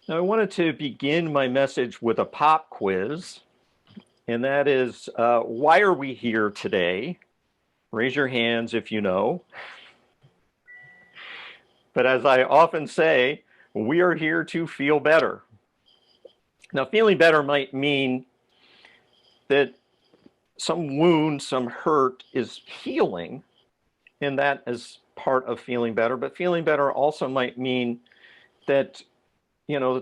Now, I wanted to begin my message with a pop quiz, and that is why are we here today? Raise your hands if you know. But as I often say, we are here to feel better. Now, feeling better might mean that some wound, some hurt is healing, and that is part of feeling better. But feeling better also might mean that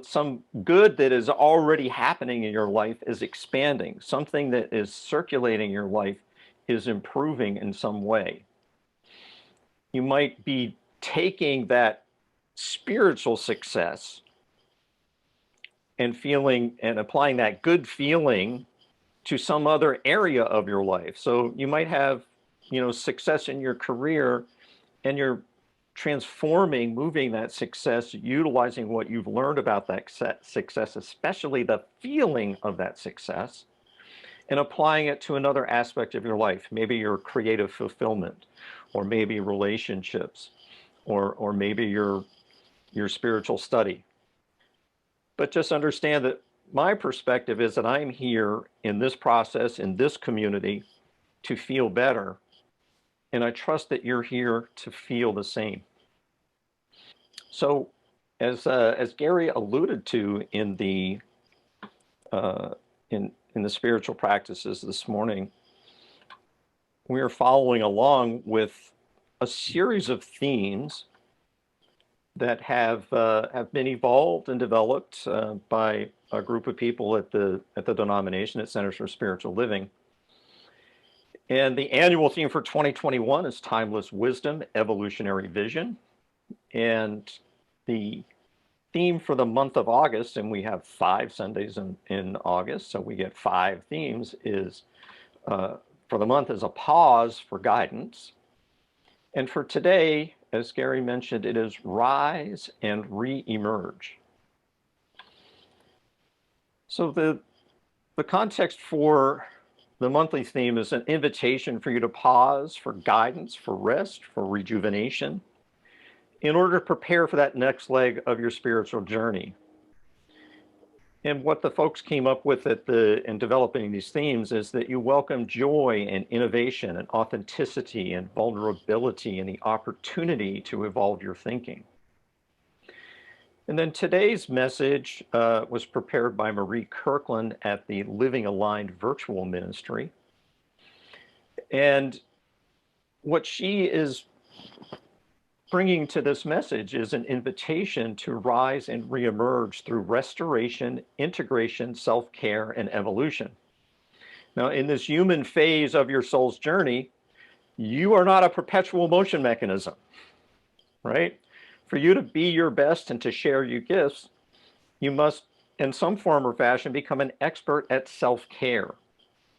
some good that is already happening in your life is expanding. Something that is circulating in your life is improving in some way. You might be taking that spiritual success and feeling and applying that good feeling to some other area of your life. So you might have, success in your career, and you're transforming, moving that success, utilizing what you've learned about that success, especially the feeling of that success, and applying it to another aspect of your life, maybe your creative fulfillment, or maybe relationships, or maybe your spiritual study. But just understand that my perspective is that I'm here in this process, in this community, to feel better. And I trust that you're here to feel the same. So, as Gary alluded to in the in the spiritual practices this morning, we are following along with a series of themes that have been evolved and developed by a group of people at the denomination at Centers for Spiritual Living. And the annual theme for 2021 is Timeless Wisdom, Evolutionary Vision. And the theme for the month of August, and we have 5 Sundays in August, so we get 5 themes, is for the month is a pause for guidance. And for today, as Gary mentioned, it is rise and re-emerge. So the context for the monthly theme is an invitation for you to pause for guidance, for rest, for rejuvenation, in order to prepare for that next leg of your spiritual journey. And what the folks came up with in developing these themes is that you welcome joy and innovation and authenticity and vulnerability and the opportunity to evolve your thinking. And then today's message was prepared by Marie Kirkland at the Living Aligned Virtual Ministry. And what she is bringing to this message is an invitation to rise and reemerge through restoration, integration, self-care, and evolution. Now, in this human phase of your soul's journey, you are not a perpetual motion mechanism, right? For you to be your best and to share your gifts, you must, in some form or fashion, become an expert at self-care.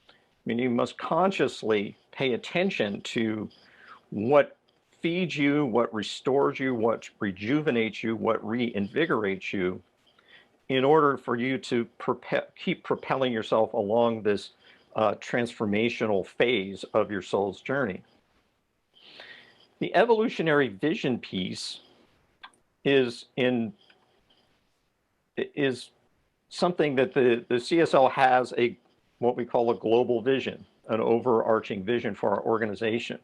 I mean, you must consciously pay attention to what feeds you, what restores you, what rejuvenates you, what reinvigorates you, in order for you to keep propelling yourself along this transformational phase of your soul's journey. The evolutionary vision piece is something that the CSL has what we call a global vision, an overarching vision for our organization.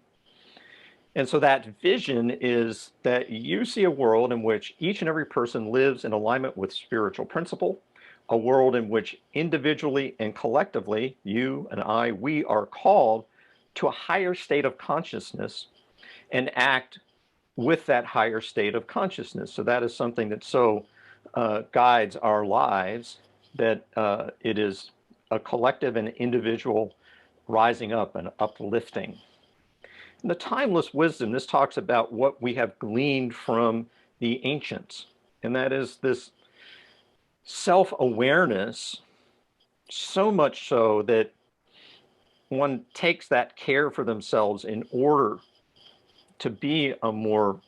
And so that vision is that you see a world in which each and every person lives in alignment with spiritual principle, a world in which individually and collectively, you and I, we are called to a higher state of consciousness and act with that higher state of consciousness. So that is something that guides our lives, that it is a collective and individual rising up and uplifting. In the timeless wisdom, this talks about what we have gleaned from the ancients, and that is this self-awareness, so much so that one takes that care for themselves in order to be a more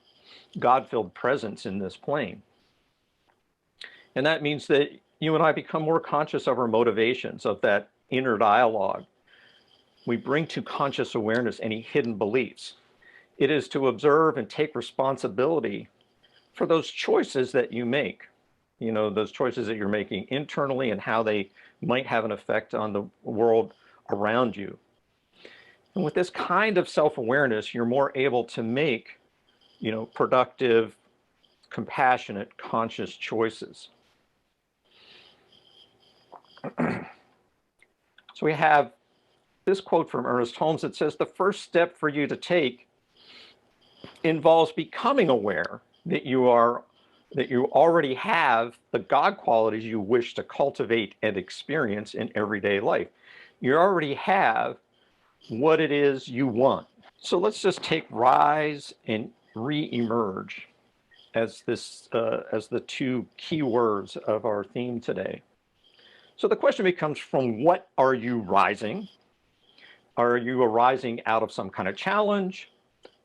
God-filled presence in this plane. And that means that you and I become more conscious of our motivations, of that inner dialogue. We bring to conscious awareness any hidden beliefs. It is to observe and take responsibility for those choices that you make. you know, those choices that you're making internally and how they might have an effect on the world around you. And with this kind of self-awareness, you're more able to make, you know, productive, compassionate, conscious choices. So we have this quote from Ernest Holmes that says, the first step for you to take involves becoming aware that you already have the God qualities you wish to cultivate and experience in everyday life. You already have what it is you want. So let's just take rise and re-emerge as the two key words of our theme today. So the question becomes, from what are you rising? Are you arising out of some kind of challenge,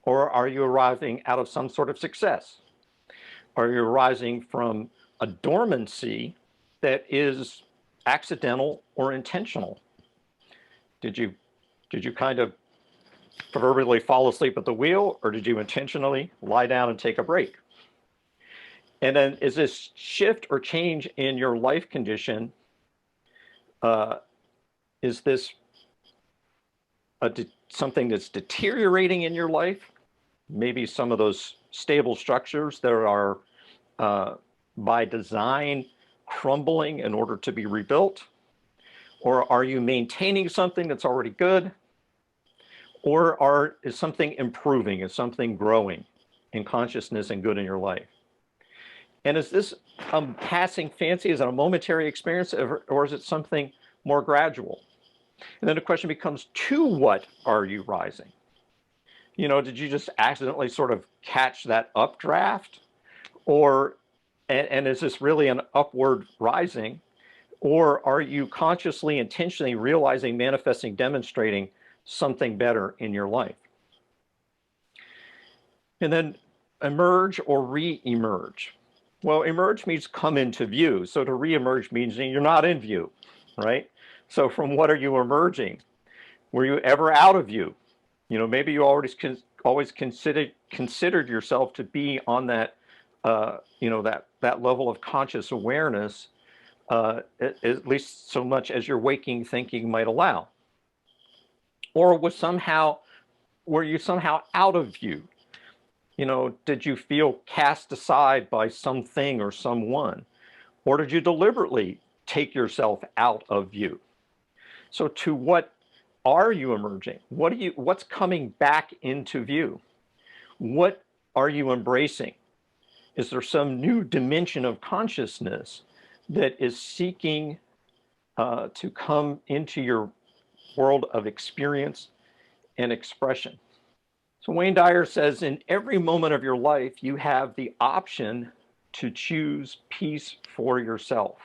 or are you arising out of some sort of success? Are you arising from a dormancy that is accidental or intentional? Did you kind of proverbially fall asleep at the wheel, or did you intentionally lie down and take a break? And then, is this shift or change in your life condition, is this something that's deteriorating in your life? Maybe some of those stable structures that are by design crumbling in order to be rebuilt? Or are you maintaining something that's already good? Or is something improving? Is something growing in consciousness and good in your life? And is this a passing fancy? Is it a momentary experience, or is it something more gradual? And then the question becomes, to what are you rising? You know, did you just accidentally sort of catch that updraft? And is this really an upward rising? Or are you consciously, intentionally realizing, manifesting, demonstrating something better in your life? And then emerge or re-emerge. Well, emerge means come into view. So to re-emerge means you're not in view, right? So from what are you emerging? Were you ever out of view? You know, maybe you always considered yourself to be on that, you know, that level of conscious awareness, at least so much as your waking thinking might allow. Or were you somehow out of view? You know, did you feel cast aside by something or someone? Or did you deliberately take yourself out of view? So to what are you emerging? What's coming back into view? What are you embracing? Is there some new dimension of consciousness that is seeking to come into your world of experience and expression? So Wayne Dyer says, in every moment of your life, you have the option to choose peace for yourself.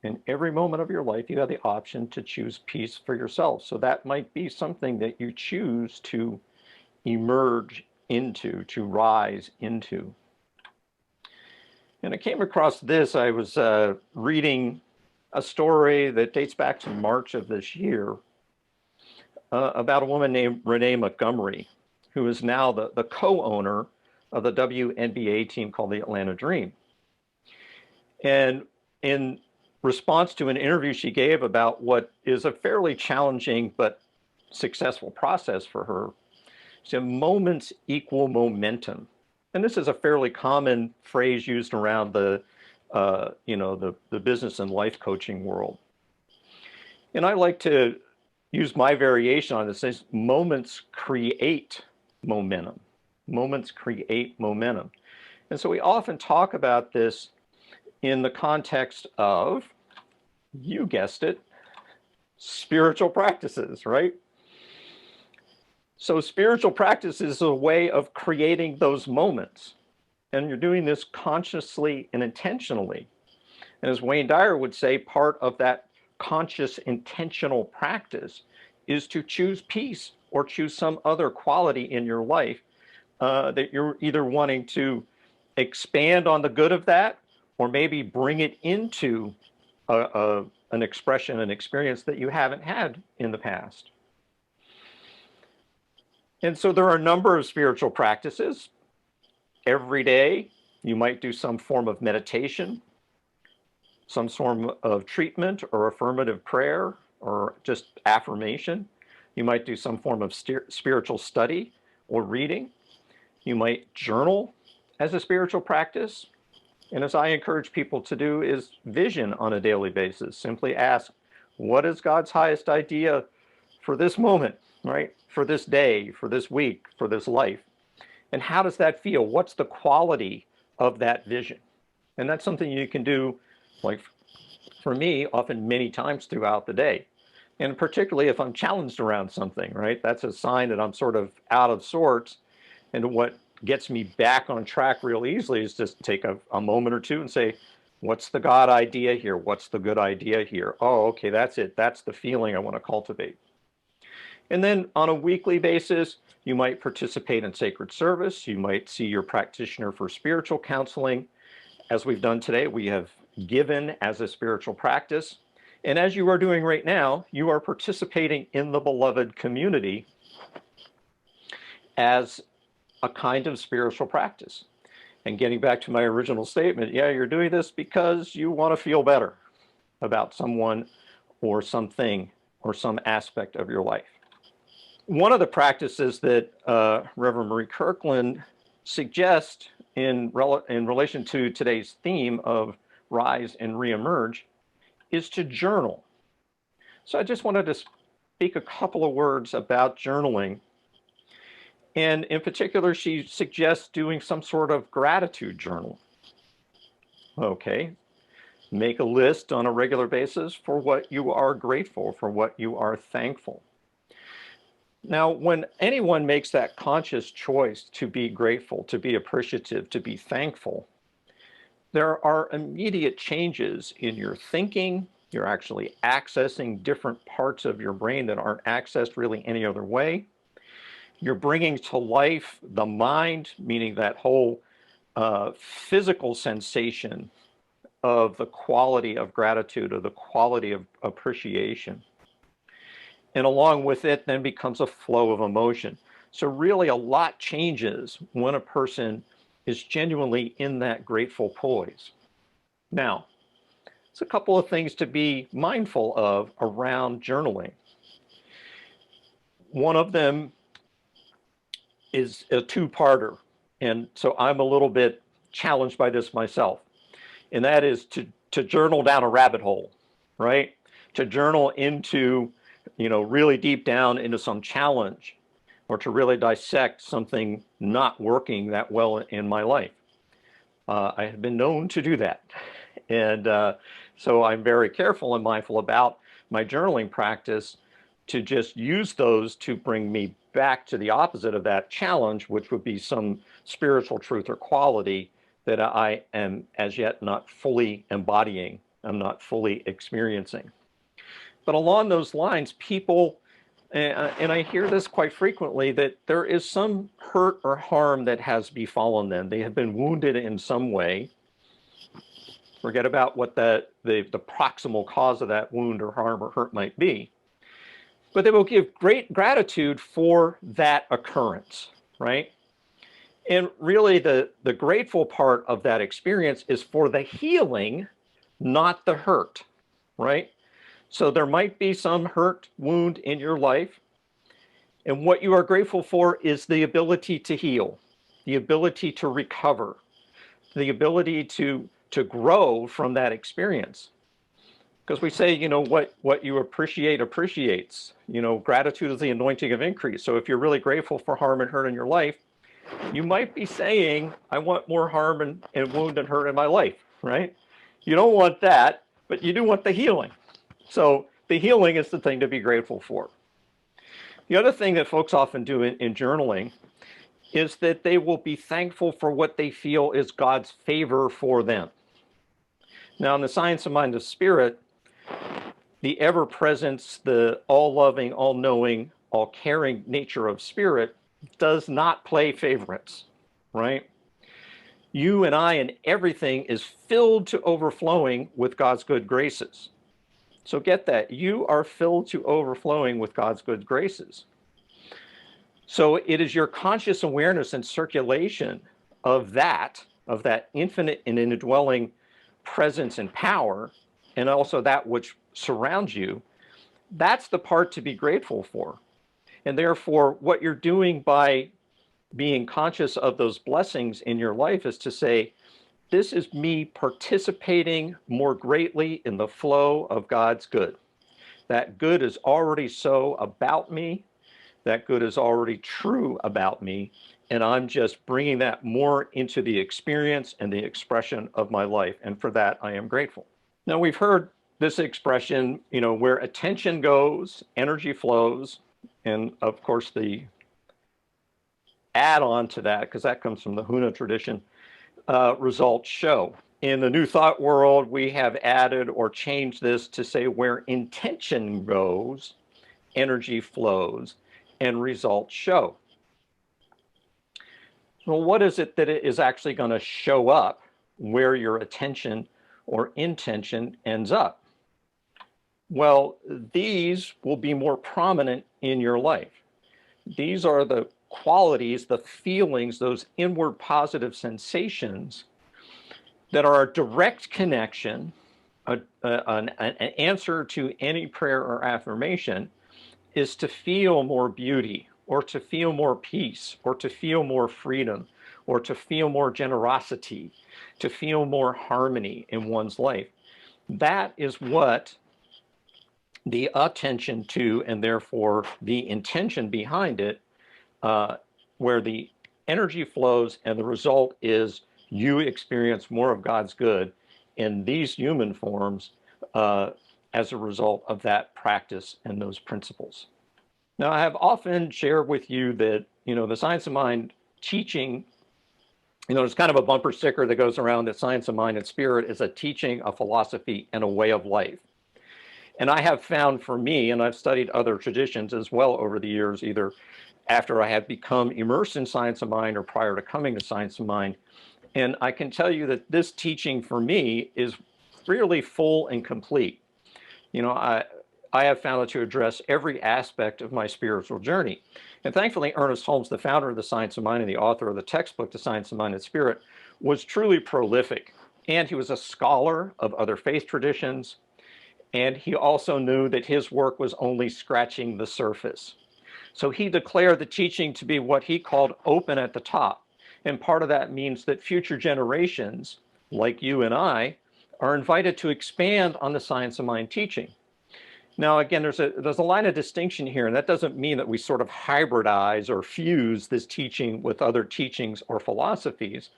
In every moment of your life, you have the option to choose peace for yourself. So that might be something that you choose to emerge into, to rise into. And I came across this. I was reading a story that dates back to March of this year about a woman named Renee Montgomery, who is now the co-owner of the WNBA team called the Atlanta Dream. And in response to an interview she gave about what is a fairly challenging but successful process for her, she said, moments equal momentum. And this is a fairly common phrase used around the business and life coaching world. And I like to use my variation on this. Says moments create momentum. Moments create momentum. And so we often talk about this in the context of, you guessed it, spiritual practices, right? So spiritual practice is a way of creating those moments. And you're doing this consciously and intentionally. And as Wayne Dyer would say, part of that conscious, intentional practice is to choose peace or choose some other quality in your life that you're either wanting to expand on the good of that, or maybe bring it into an expression, an experience that you haven't had in the past. And so there are a number of spiritual practices. Every day, You might do some form of meditation, some form of treatment or affirmative prayer or just affirmation. You might do some form of spiritual study or reading. You might journal as a spiritual practice. And as I encourage people to do is vision on a daily basis. Simply ask, what is God's highest idea for this moment, right? For this day, for this week, for this life? And how does that feel? What's the quality of that vision? And that's something you can do, like for me, often many times throughout the day. And particularly if I'm challenged around something, right? That's a sign that I'm sort of out of sorts. And what gets me back on track real easily is just take a moment or two and say, what's the God idea here? What's the good idea here? Oh, okay, that's it. That's the feeling I want to cultivate. And then on a weekly basis, you might participate in sacred service. You might see your practitioner for spiritual counseling. As we've done today, we have given as a spiritual practice. And as you are doing right now, you are participating in the beloved community as a kind of spiritual practice. And getting back to my original statement, yeah, you're doing this because you want to feel better about someone or something or some aspect of your life. One of the practices that Reverend Marie Kirkland suggests in relation to today's theme of rise and reemerge is to journal. So I just wanted to speak a couple of words about journaling. And in particular, she suggests doing some sort of gratitude journal. Okay, make a list on a regular basis for what you are grateful, for what you are thankful. Now, when anyone makes that conscious choice to be grateful, to be appreciative, to be thankful, there are immediate changes in your thinking. You're actually accessing different parts of your brain that aren't accessed really any other way. You're bringing to life the mind, meaning that whole physical sensation of the quality of gratitude, or the quality of appreciation. And along with it then becomes a flow of emotion. So really a lot changes when a person is genuinely in that grateful poise. Now, there's a couple of things to be mindful of around journaling. One of them is a two-parter. And so I'm a little bit challenged by this myself. And that is to journal down a rabbit hole, right? To journal into, really deep down into some challenge, or to really dissect something not working that well in my life. I have been known to do that. And so I'm very careful and mindful about my journaling practice to just use those to bring me back to the opposite of that challenge, which would be some spiritual truth or quality that I am as yet not fully embodying, I'm not fully experiencing. But along those lines, people, and I hear this quite frequently, that there is some hurt or harm that has befallen them. They have been wounded in some way. Forget about what the proximal cause of that wound or harm or hurt might be. But they will give great gratitude for that occurrence, right? And really the grateful part of that experience is for the healing, not the hurt, right? So there might be some hurt, wound in your life. And what you are grateful for is the ability to heal, the ability to recover, the ability to grow from that experience. Because we say, what you appreciate appreciates. Gratitude is the anointing of increase. So if you're really grateful for harm and hurt in your life, you might be saying, I want more harm and wound and hurt in my life, right? You don't want that, but you do want the healing. So the healing is the thing to be grateful for. The other thing that folks often do in journaling is that they will be thankful for what they feel is God's favor for them. Now, in the science of mind of spirit, the ever-presence, the all-loving, all-knowing, all-caring nature of spirit does not play favorites, right? You and I and everything is filled to overflowing with God's good graces. So get that. You are filled to overflowing with God's good graces. So it is your conscious awareness and circulation of that of that infinite and indwelling presence and power, and also that which surrounds you, that's the part to be grateful for. And therefore, what you're doing by being conscious of those blessings in your life is to say, this is me participating more greatly in the flow of God's good. That good is already so about me. That good is already true about me. And I'm just bringing that more into the experience and the expression of my life. And for that, I am grateful. Now, we've heard this expression, where attention goes, energy flows. And of course, the add on to that, because that comes from the Huna tradition, results show. In the New Thought world, we have added or changed this to say where intention goes, energy flows, and results show. Well, what is it that is actually going to show up where your attention or intention ends up? Well, these will be more prominent in your life. These are the qualities, the feelings, those inward positive sensations that are a direct connection, an answer to any prayer or affirmation, is to feel more beauty, or to feel more peace, or to feel more freedom, or to feel more generosity, to feel more harmony in one's life. That is what the attention to, and therefore the intention behind it, where the energy flows and the result is you experience more of God's good in these human forms as a result of that practice and those principles. Now, I have often shared with you that, the Science of Mind teaching, there's kind of a bumper sticker that goes around that Science of Mind and Spirit is a teaching, a philosophy, and a way of life. And I have found for me, and I've studied other traditions as well over the years, either after I have become immersed in Science of Mind or prior to coming to Science of Mind. And I can tell you that this teaching for me is really full and complete. I have found it to address every aspect of my spiritual journey. And thankfully, Ernest Holmes, the founder of the Science of Mind and the author of the textbook, The Science of Mind and Spirit, was truly prolific. And he was a scholar of other faith traditions. And he also knew that his work was only scratching the surface. So he declared the teaching to be what he called open at the top. And part of that means that future generations, like you and I, are invited to expand on the Science of Mind teaching. Now, again, there's a line of distinction here, and that doesn't mean that we sort of hybridize or fuse this teaching with other teachings or philosophies,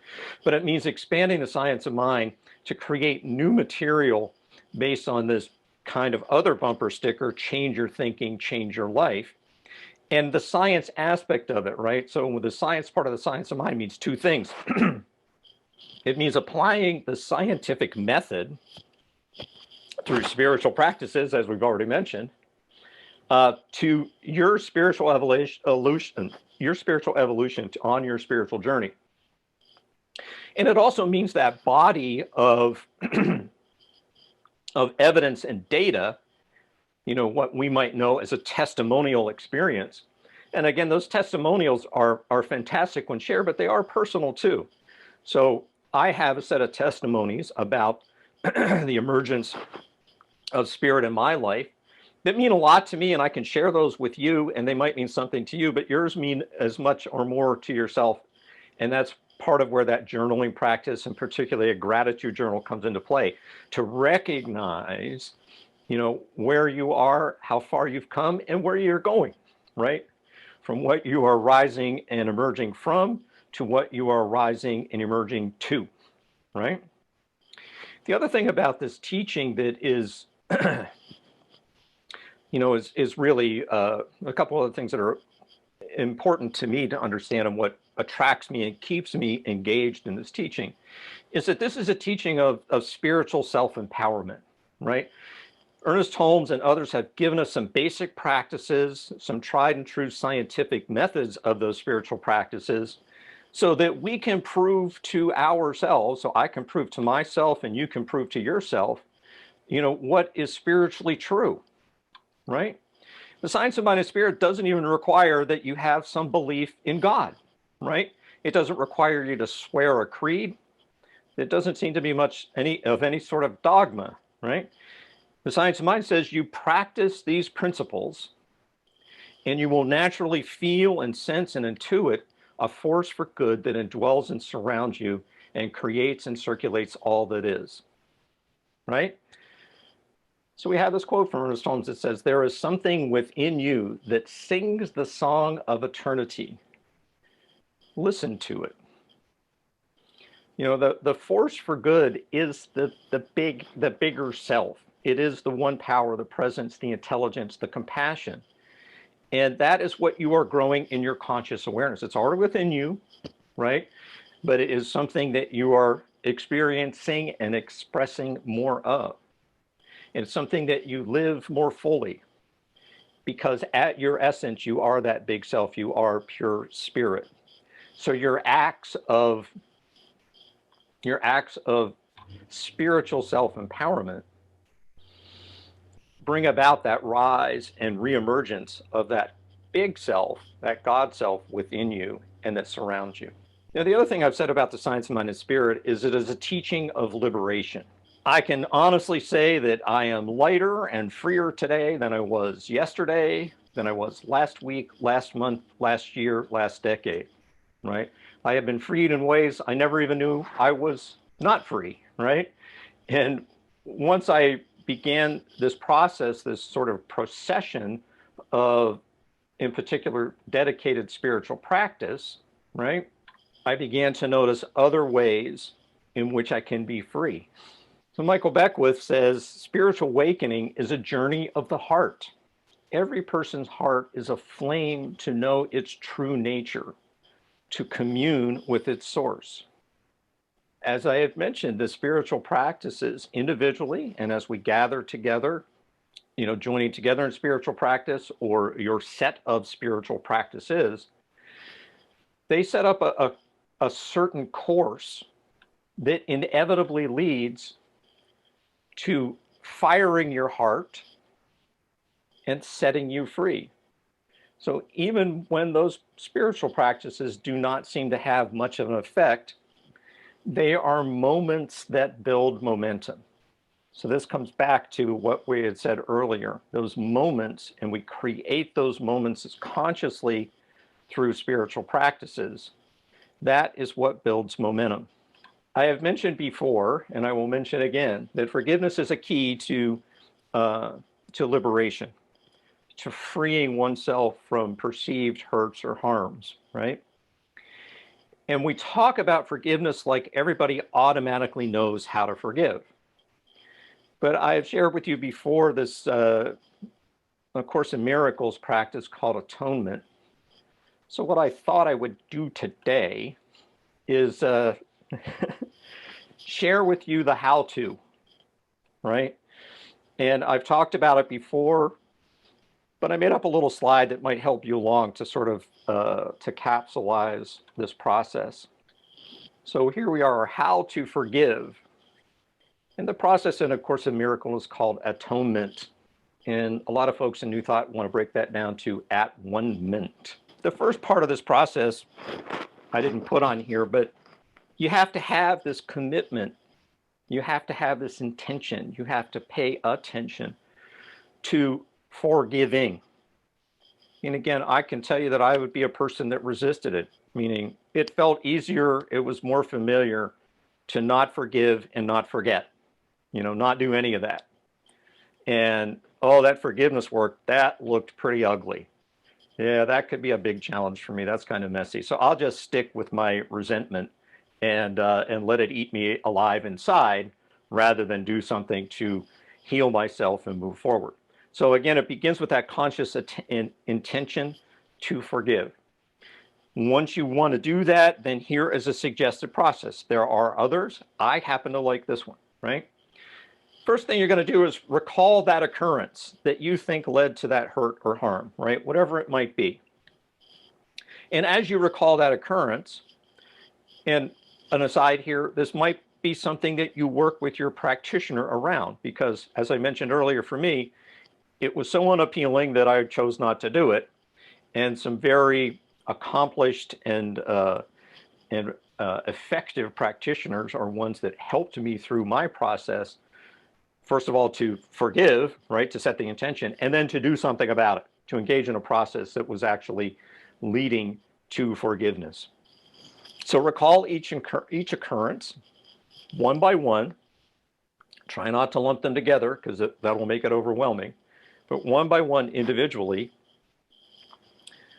but it means expanding the Science of Mind to create new material based on this kind of other bumper sticker, change your thinking, change your life. And the science aspect of it, right? So the science part of the Science of Mind means two things. It means applying the scientific method through spiritual practices, as we've already mentioned, to your spiritual evolution on your spiritual journey. And it also means that body of evidence and data, what we might know as a testimonial experience. And again, those testimonials are fantastic when shared, but they are personal too. So I have a set of testimonies about the emergence of spirit in my life that mean a lot to me, and I can share those with you, and they might mean something to you, but yours mean as much or more to yourself. And that's part of where that journaling practice, and particularly a gratitude journal, comes into play, to recognize, where you are, how far you've come, and where you're going, right? From what you are rising and emerging from to what you are rising and emerging to, right? The other thing about this teaching that is, is really a couple of things that are important to me to understand, and what attracts me and keeps me engaged in this teaching, is that this is a teaching of spiritual self-empowerment, right? Ernest Holmes and others have given us some basic practices, some tried and true scientific methods of those spiritual practices, so that we can prove to ourselves, so I can prove to myself and you can prove to yourself, what is spiritually true, right? The Science of Mind and Spirit doesn't even require that you have some belief in God, right? It doesn't require you to swear a creed. It doesn't seem to be much any sort of dogma, right? The science of mind says you practice these principles and you will naturally feel and sense and intuit a force for good that indwells and surrounds you and creates and circulates all that is, right? So we have this quote from Ernest Holmes that says, "There is something within you that sings the song of eternity. Listen to it." You know, the force for good is the bigger self. It is the one power, the presence, the intelligence, the compassion. And that is what you are growing in your conscious awareness. It's already within you, right? But it is something that you are experiencing and expressing more of. And it's something that you live more fully, because at your essence, you are that big self. You are pure spirit. So your acts of spiritual self-empowerment bring about that rise and reemergence of that big self, that God self within you and that surrounds you. Now, the other thing I've said about the science of mind and spirit is it is a teaching of liberation. I can honestly say that I am lighter and freer today than I was yesterday, than I was last week, last month, last year, last decade, right? I have been freed in ways I never even knew I was not free, right? And once I began this process, this sort of procession of, in particular, dedicated spiritual practice, right? I began to notice other ways in which I can be free. So Michael Beckwith says, spiritual awakening is a journey of the heart. Every person's heart is a flame to know its true nature, to commune with its source. As I have mentioned, the spiritual practices individually, and as we gather together, you know, joining together in spiritual practice or your set of spiritual practices, they set up a certain course that inevitably leads to firing your heart and setting you free. So even when those spiritual practices do not seem to have much of an effect, they are moments that build momentum. So this comes back to what we had said earlier, those moments, and we create those moments consciously through spiritual practices. That is what builds momentum. I have mentioned before, and I will mention again, that forgiveness is a key to liberation, to freeing oneself from perceived hurts or harms, right? And we talk about forgiveness like everybody automatically knows how to forgive. But I have shared with you before this A Course in Miracles practice called atonement. So what I thought I would do today is share with you the how-to, right? And I've talked about it before, but I made up a little slide that might help you along to sort of to capsulize this process. So here we are, how to forgive. And the process in A Course in Miracles is called atonement. And a lot of folks in New Thought want to break that down to at-one-ment. The first part of this process, I didn't put on here, but you have to have this commitment. You have to have this intention. You have to pay attention to forgiving. And again, I can tell you that I would be a person that resisted it, meaning it felt easier, it was more familiar to not forgive and not forget, you know, not do any of that. And oh, that forgiveness work, that looked pretty ugly. Yeah, that could be a big challenge for me. That's kind of messy. So I'll just stick with my resentment and let it eat me alive inside rather than do something to heal myself and move forward. So again, it begins with that conscious intention to forgive. Once you want to do that, then here is a suggested process. There are others. I happen to like this one, right? First thing you're going to do is recall that occurrence that you think led to that hurt or harm, right? Whatever it might be. And as you recall that occurrence, and an aside here, this might be something that you work with your practitioner around, because as I mentioned earlier, for me, it was so unappealing that I chose not to do it. And some very accomplished and effective practitioners are ones that helped me through my process, first of all, to forgive, right, to set the intention, and then to do something about it, to engage in a process that was actually leading to forgiveness. So recall each occurrence one by one. Try not to lump them together because that will make it overwhelming. But one by one individually,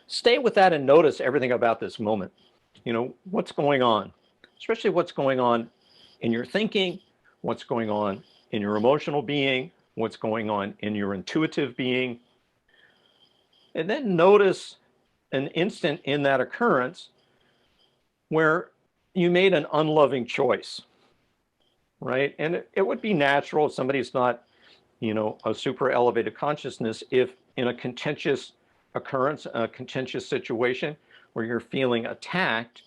stay with that and notice everything about this moment. You know, what's going on, especially what's going on in your thinking, what's going on in your emotional being, what's going on in your intuitive being. And then notice an instant in that occurrence where you made an unloving choice, right? And it would be natural if somebody's not, you know, a super elevated consciousness, if in a contentious occurrence, a contentious situation where you're feeling attacked,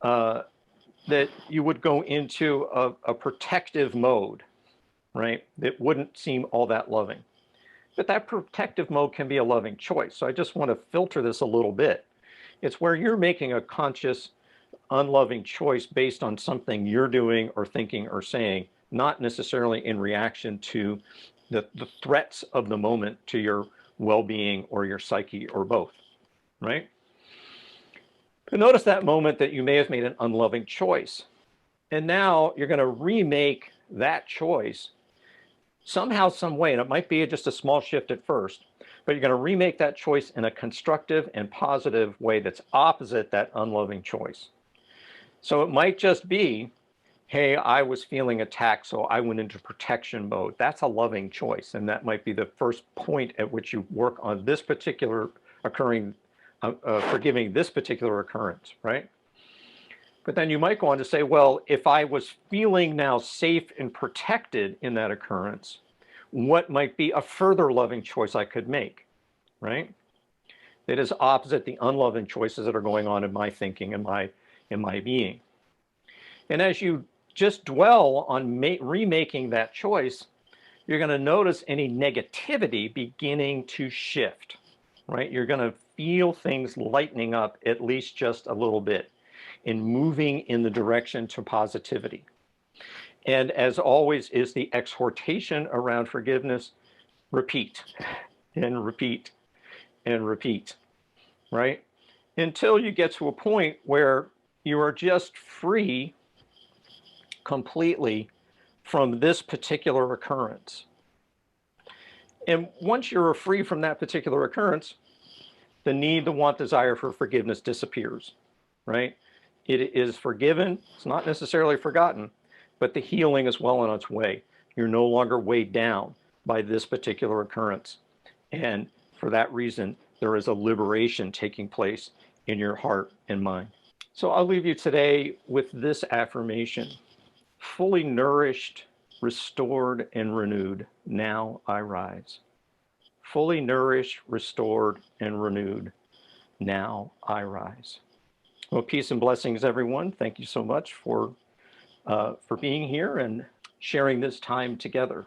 that you would go into a protective mode, right? That wouldn't seem all that loving. But that protective mode can be a loving choice. So I just want to filter this a little bit. It's where you're making a conscious, unloving choice based on something you're doing or thinking or saying, not necessarily in reaction to the threats of the moment to your well-being or your psyche or both, right? But notice that moment that you may have made an unloving choice. And now you're going to remake that choice somehow, some way, and it might be just a small shift at first, but you're going to remake that choice in a constructive and positive way that's opposite that unloving choice. So it might just be, hey, I was feeling attacked, so I went into protection mode. That's a loving choice, and that might be the first point at which you work on this particular forgiving this particular occurrence, right? But then you might go on to say, well, if I was feeling now safe and protected in that occurrence, what might be a further loving choice I could make, right? That is opposite the unloving choices that are going on in my thinking and in my being. And as you just dwell on remaking that choice, you're going to notice any negativity beginning to shift, right? You're going to feel things lightening up at least just a little bit and moving in the direction to positivity. And as always is the exhortation around forgiveness, repeat and repeat and repeat, right? Until you get to a point where you are just free completely from this particular occurrence. And once you're free from that particular occurrence, the need, the want, desire for forgiveness disappears, right? It is forgiven. It's not necessarily forgotten, but the healing is well on its way. You're no longer weighed down by this particular occurrence. And for that reason, there is a liberation taking place in your heart and mind. So I'll leave you today with this affirmation: fully nourished, restored, and renewed, now I rise. Fully nourished, restored, and renewed, now I rise. Well, peace and blessings, everyone. Thank you so much for being here and sharing this time together.